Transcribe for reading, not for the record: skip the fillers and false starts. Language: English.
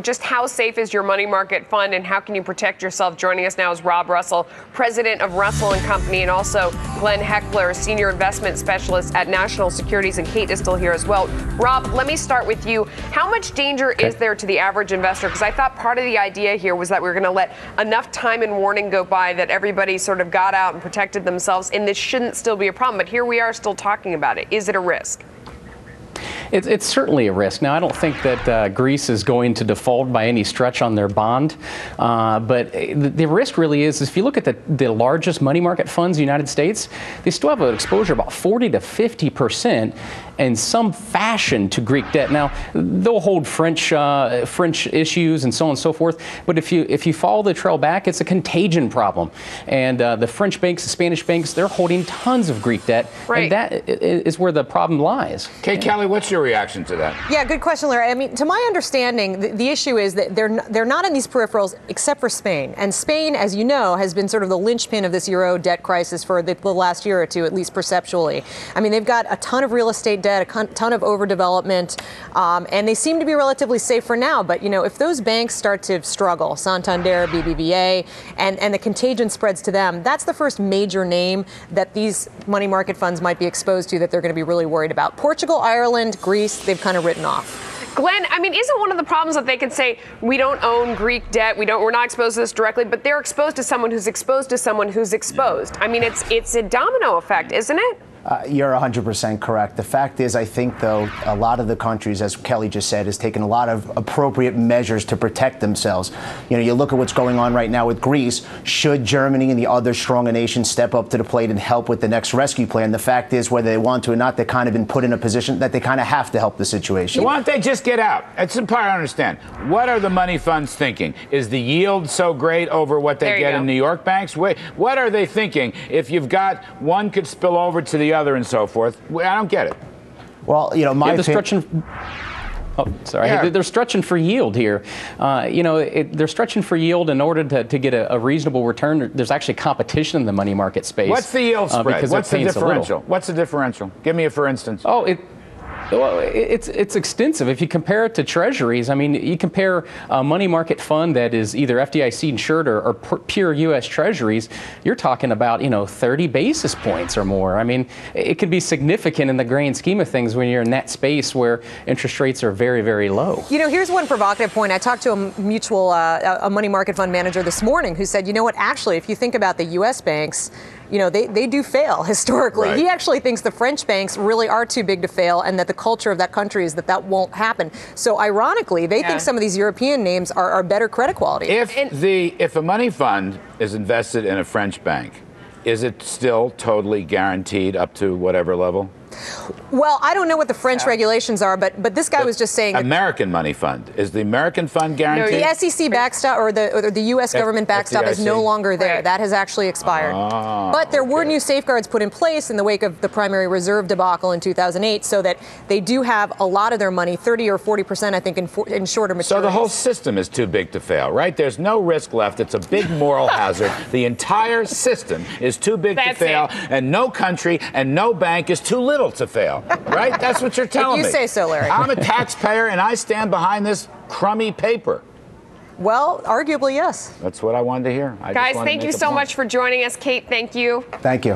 Just how safe is your money market fund and how can you protect yourself? Joining us now is Rob Russell, president of Russell & Company, and also Glenn Heckler, senior investment specialist at National Securities, and Kate is still here as well. Rob, let me start with you. How much danger is there to the average investor? Because I thought part of the idea here was that we were going to let enough time and warning go by that everybody sort of got out and protected themselves, and this shouldn't still be a problem. But here we are still talking about it. Is it a risk? It's certainly a risk. Now, I don't think that Greece is going to default by any stretch on their bond, but the risk really is if you look at the largest money market funds in the United States, they still have an exposure about 40 to 50% in some fashion to Greek debt. Now, they'll hold French issues and so on and so forth, but if you follow the trail back, it's a contagion problem. And the French banks, the Spanish banks, they're holding tons of Greek debt, and that is where the problem lies. Kate Kelly, what's your reaction to that? Yeah, good question, Larry. I mean, to my understanding, the issue is that they're not in these peripherals except for Spain. And Spain, as you know, has been sort of the linchpin of this Euro debt crisis for the last year or two, at least perceptually. I mean, they've got a ton of real estate debt, a ton of overdevelopment, and they seem to be relatively safe for now. But, you know, if those banks start to struggle, Santander, BBVA, and the contagion spreads to them, that's the first major name that these money market funds might be exposed to that they're going to be really worried about. Portugal, Ireland, Greece, they've kind of written off. Glenn, I mean, isn't one of the problems that they can say, we don't own Greek debt, we're not exposed to this directly, but they're exposed to someone who's exposed to someone who's exposed? I mean, it's a domino effect, isn't it? You're 100% correct. The fact is, I think, though, a lot of the countries, as Kelly just said, has taken a lot of appropriate measures to protect themselves. You know, you look at what's going on right now with Greece. Should Germany and the other stronger nations step up to the plate and help with the next rescue plan? The fact is, whether they want to or not, they've kind of been put in a position that they kind of have to help the situation. Why don't they just get out? It's important to understand. What are the money funds thinking? Is the yield so great over what they get in New York banks? Wait, what are they thinking? If you've got one could spill over to the other and so forth. I don't get it. Well, you know, they're stretching for yield here. They're stretching for yield in order to get a reasonable return. There's actually competition in the money market space. What's the yield spread? What's the differential? What's the differential? Give me a for instance. Well, it's extensive. If you compare it to treasuries, I mean, you compare a money market fund that is either FDIC insured or pure U.S. treasuries, you're talking about, 30 basis points or more. I mean, it could be significant in the grand scheme of things when you're in that space where interest rates are very, very low. You know, here's one provocative point. I talked to a money market fund manager this morning who said, you know what, actually, if you think about the U.S. banks, they do fail historically. Right. He actually thinks the French banks really are too big to fail and that the culture of that country is that won't happen. So ironically, they think some of these European names are better credit quality. If a money fund is invested in a French bank, is it still totally guaranteed up to whatever level? Well, I don't know what the French regulations are, but this guy was just saying American money fund. Is the American fund guaranteed? No, the SEC backstop or the U.S. government backstop is no longer there. Right. That has actually expired. But there were new safeguards put in place in the wake of the primary reserve debacle in 2008 so that they do have a lot of their money, 30 or 40%, I think, in shorter maturities. So the whole system is too big to fail, right? There's no risk left. It's a big moral hazard. The entire system is too big to fail, and no country and no bank is too little to fail, right? That's what you're telling me. You say so, Larry. I'm a taxpayer, and I stand behind this crummy paper. Well, arguably, yes. That's what I wanted to hear. Guys, thank you so much for joining us. Kate, thank you. Thank you.